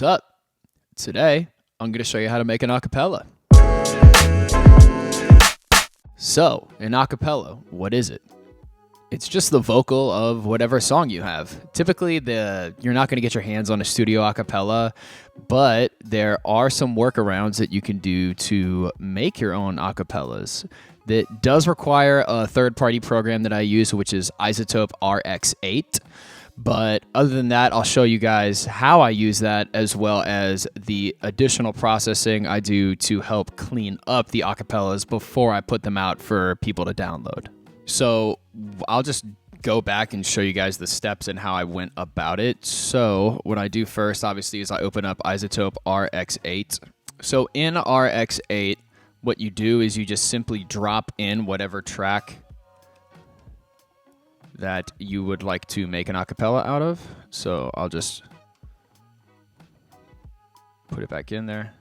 What's up? Today, I'm going to show you how to make an acapella. So, an acapella, what is it? It's just the vocal of whatever song you have. Typically, you're not going to get your hands on a studio acapella, but there are some workarounds that you can do to make your own acapellas. That does require a third-party program that I use, which is Isotope RX8. But other than that, I'll show you guys how I use that, as well as the additional processing I do to help clean up the acapellas before I put them out for people to download. So I'll just go back and show you guys the steps and how I went about it. So what I do first, obviously, is I open up Isotope RX8. So in RX8, what you do is you just simply drop in whatever track that you would like to make an acapella out of. So I'll just put it back in there.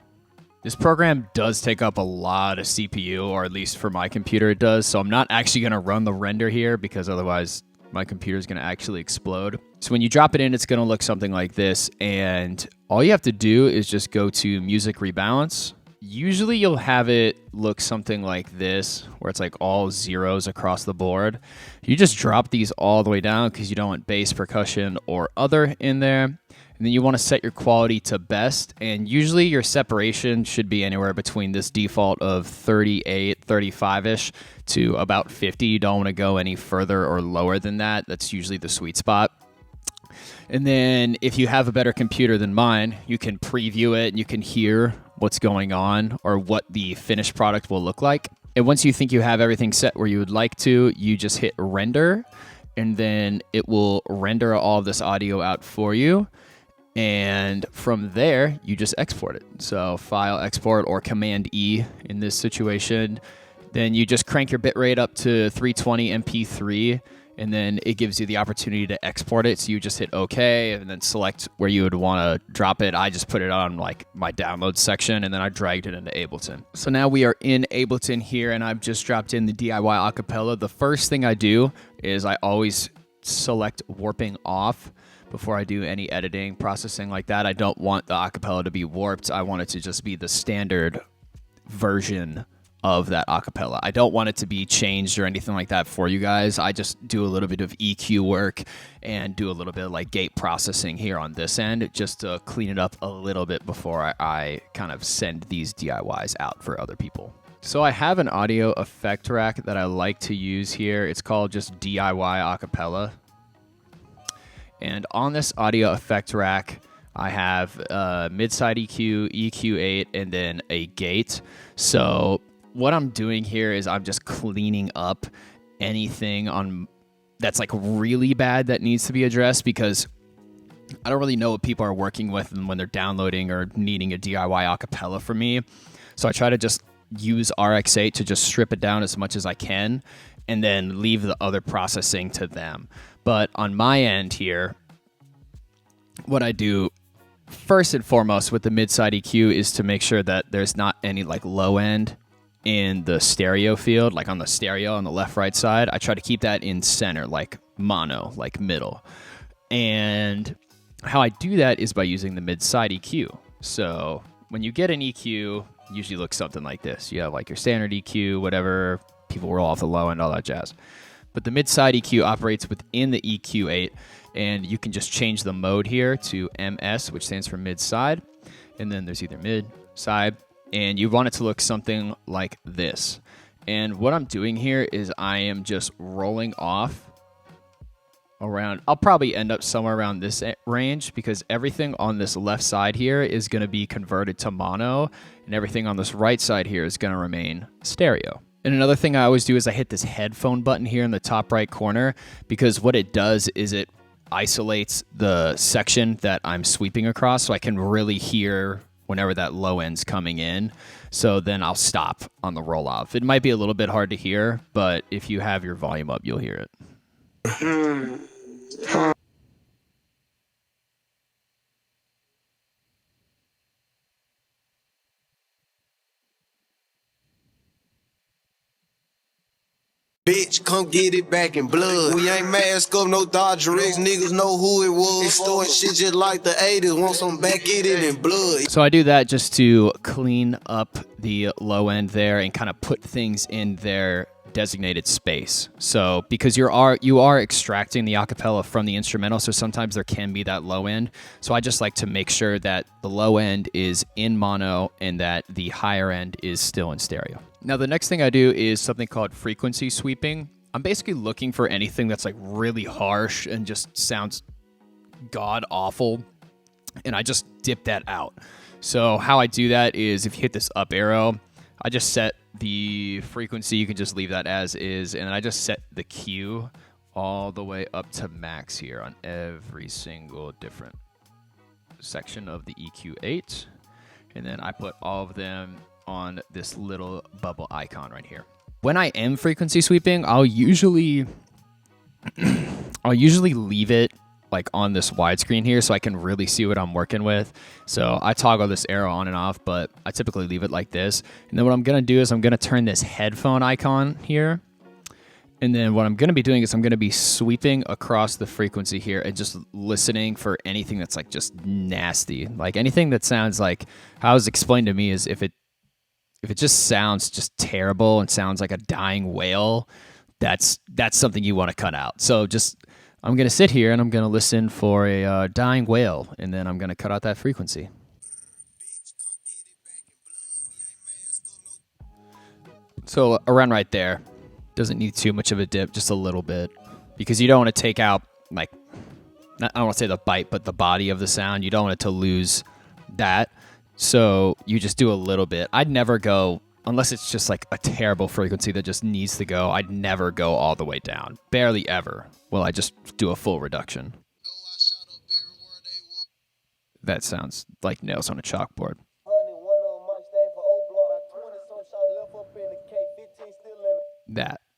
This program does take up a lot of CPU, or at least for my computer it does. So I'm not actually going to run the render here because otherwise my computer is going to actually explode. So when you drop it in, it's going to look something like this. And all you have to do is just go to Music Rebalance. Usually you'll have it look something like this, where it's like all zeros across the board. You just drop these all the way down because you don't want bass, percussion, or other in there. And then you want to set your quality to best. And usually your separation should be anywhere between this default of 38, 35-ish to about 50. You don't want to go any further or lower than that. That's usually the sweet spot. And then if you have a better computer than mine, you can preview it and you can hear what's going on or what the finished product will look like. And once you think you have everything set where you would like to, you just hit render, and then it will render all of this audio out for you. And from there, you just export it. So File, Export, or Command E in this situation. Then you just crank your bitrate up to 320 MP3, and then it gives you the opportunity to export it. So you just hit OK, and then select where you would want to drop it. I just put it on like my downloads section, and then I dragged it into Ableton. So now we are in Ableton here, and I've just dropped in the DIY acapella. The first thing I do is I always select warping off before I do any editing, processing like that. I don't want the acapella to be warped. I want it to just be the standard version of that acapella. I don't want it to be changed or anything like that for you guys. I just do a little bit of EQ work and do a little bit of like gate processing here on this end just to clean it up a little bit before I kind of send these DIYs out for other people. So I have an audio effect rack that I like to use here. It's called just DIY Acapella. And on this audio effect rack, I have mid-side EQ, EQ8, and then a gate. So what I'm doing here is I'm just cleaning up anything on that's like really bad that needs to be addressed, because I don't really know what people are working with when they're downloading or needing a DIY acapella from me. So I try to just use RX8 to just strip it down as much as I can and then leave the other processing to them. But on my end here, what I do first and foremost with the mid-side EQ is to make sure that there's not any like low end in the stereo field, like on the stereo on the left-right side. I try to keep that in center, like mono, like middle. And how I do that is by using the mid-side EQ. So when you get an EQ, usually looks something like this. You have like your standard EQ, whatever, people roll off the low end, all that jazz. But the mid-side EQ operates within the EQ8, and you can just change the mode here to MS, which stands for mid-side. And then there's either mid, side, and you want it to look something like this. And what I'm doing here is I am just rolling off around, I'll probably end up somewhere around this range, because everything on this left side here is going to be converted to mono, and everything on this right side here is going to remain stereo. And another thing I always do is I hit this headphone button here in the top right corner, because what it does is it isolates the section that I'm sweeping across, so I can really hear whenever that low end's coming in. So then I'll stop on the roll off. It might be a little bit hard to hear, but if you have your volume up, you'll hear it. Bitch, come get it back in blood. We ain't mask up, no Dodger X. Niggas know who it was. They storing shit just like the 80s. Want some back, get it in blood. So I do that just to clean up the low end there and kind of put things in their designated space. So because you are extracting the acapella from the instrumental, so sometimes there can be that low end. So I just like to make sure that the low end is in mono and that the higher end is still in stereo. Now the next thing I do is something called frequency sweeping. I'm basically looking for anything that's like really harsh and just sounds god awful, and I just dip that out. So how I do that is if you hit this up arrow, I just set the frequency. You can just leave that as is, and I just set the Q all the way up to max here on every single different section of the EQ8, and then I put all of them on this little bubble icon right here. When I am frequency sweeping, I'll usually leave it like on this widescreen here so I can really see what I'm working with. So I toggle this arrow on and off, but I typically leave it like this. And then what I'm gonna do is I'm gonna turn this headphone icon here. And then what I'm gonna be doing is I'm gonna be sweeping across the frequency here and just listening for anything that's like just nasty. Like anything that sounds like, how it was explained to me is if it just sounds just terrible and sounds like a dying whale, that's something you wanna cut out. So just, I'm going to sit here and I'm going to listen for a dying whale, and then I'm going to cut out that frequency. So around right there, doesn't need too much of a dip, just a little bit, because you don't want to take out, like, I don't want to say the bite, but the body of the sound. You don't want it to lose that. So you just do a little bit. I'd never go, unless it's just like a terrible frequency that just needs to go, I'd never go all the way down. Barely ever. Well, I just do a full reduction. That sounds like nails on a chalkboard.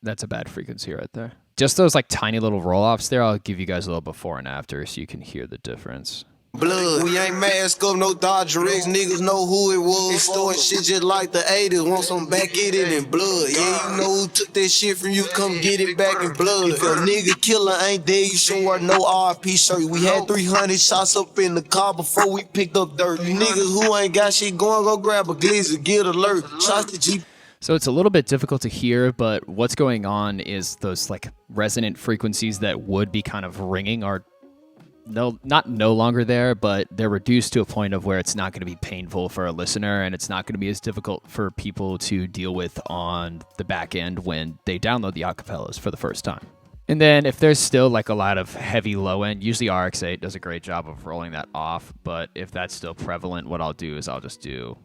That's a bad frequency right there. Just those like tiny little roll-offs there, I'll give you guys a little before and after so you can hear the difference. Blood. We ain't mask up, no Dodger X. Niggas know who it was. They storing shit just like the 80s. Want some back, get it in blood. Yeah, you know who took that shit from you, come get it back in blood. If a nigga killer ain't dead, you should wear no RP shirt. We had 300 shots up in the car before we picked up dirt. You niggas who ain't got shit going, go grab a glizzy, get alert. Shots to G. So it's a little bit difficult to hear, but what's going on is those like resonant frequencies that would be kind of ringing are no longer there, but they're reduced to a point of where it's not going to be painful for a listener, and it's not going to be as difficult for people to deal with on the back end when they download the acapellas for the first time. And then if there's still like a lot of heavy low end, usually RX8 does a great job of rolling that off, but if that's still prevalent, what I'll do is I'll just do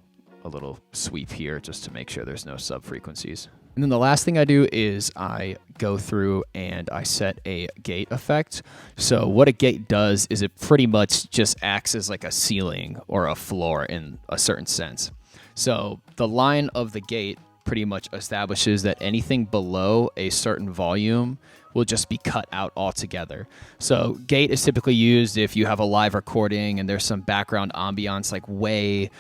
a little sweep here just to make sure there's no sub frequencies. And then the last thing I do is I go through and I set a gate effect. So what a gate does is it pretty much just acts as like a ceiling or a floor in a certain sense. So the line of the gate pretty much establishes that anything below a certain volume will just be cut out altogether. So gate is typically used if you have a live recording and there's some background ambiance like way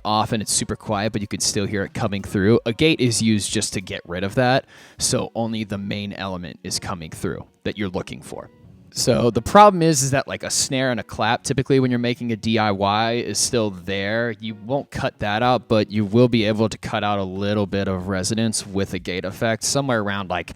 off and it's super quiet, but you can still hear it coming through. A gate is used just to get rid of that, so only the main element is coming through that you're looking for. So the problem is that like a snare and a clap, typically when you're making a DIY, is still there. You won't cut that out, but you will be able to cut out a little bit of resonance with a gate effect, somewhere around like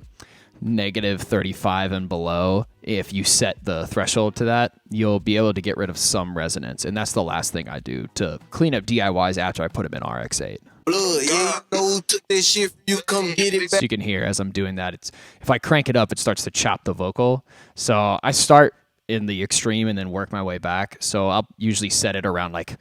-35 and below. If you set the threshold to that, you'll be able to get rid of some resonance. And that's the last thing I do to clean up DIYs after I put them in RX8. Blood, yeah, you know who took that shit from you, come get it back. So you can hear as I'm doing that, if I crank it up, it starts to chop the vocal. So I start in the extreme and then work my way back. So I'll usually set it around like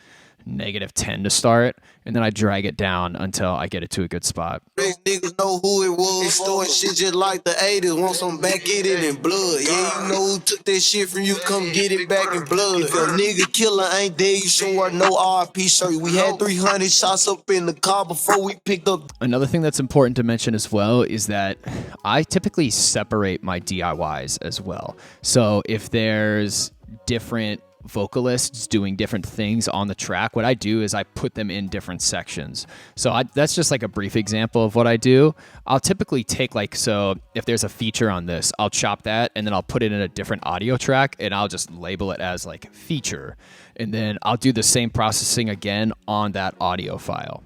-10 to start, and then I drag it down until I get it to a good spot. Niggas know who it was. They storing shit just like the 80s. Want some back, get it in blood. Yeah, you know who took that shit from you, come get it back in blood. If a nigga killer ain't dead, you should wear no RP shirt. We had 300 shots up in the car before we picked up. Another thing that's important to mention as well is that I typically separate my DIYs as well. So if there's different vocalists doing different things on the track, what I do is I put them in different sections. So that's just like a brief example of what I do. I'll typically take so if there's a feature on this, I'll chop that and then I'll put it in a different audio track and I'll just label it as like feature. And then I'll do the same processing again on that audio file.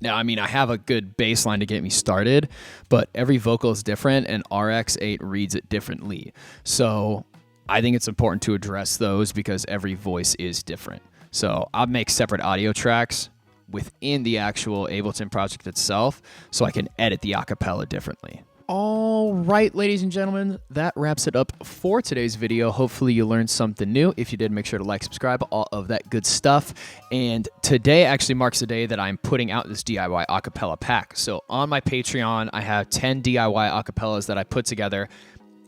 Now, I mean, I have a good baseline to get me started, but every vocal is different and RX8 reads it differently. So I think it's important to address those because every voice is different. So I'll make separate audio tracks within the actual Ableton project itself so I can edit the acapella differently. All right, ladies and gentlemen, that wraps it up for today's video. Hopefully you learned something new. If you did, make sure to like, subscribe, all of that good stuff. And today actually marks the day that I'm putting out this DIY acapella pack. So on my Patreon, I have 10 DIY acapellas that I put together,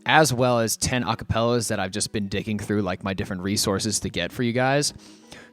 as well as 10 acapellas that I've just been digging through like my different resources to get for you guys.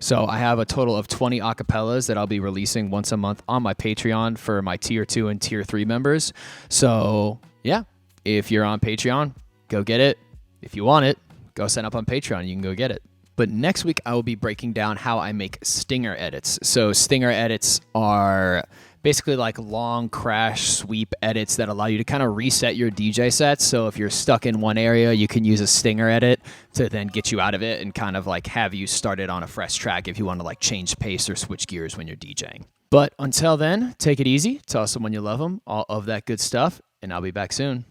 So I have a total of 20 acapellas that I'll be releasing once a month on my Patreon for my tier 2 and tier 3 members. So yeah, if you're on Patreon, go get it. If you want it, go sign up on Patreon. You can go get it. But next week, I will be breaking down how I make stinger edits. So stinger edits are basically like long crash sweep edits that allow you to kind of reset your DJ sets. So if you're stuck in one area, you can use a stinger edit to then get you out of it and kind of like have you started on a fresh track if you want to like change pace or switch gears when you're DJing. But until then, take it easy, tell someone you love them, all of that good stuff, and I'll be back soon.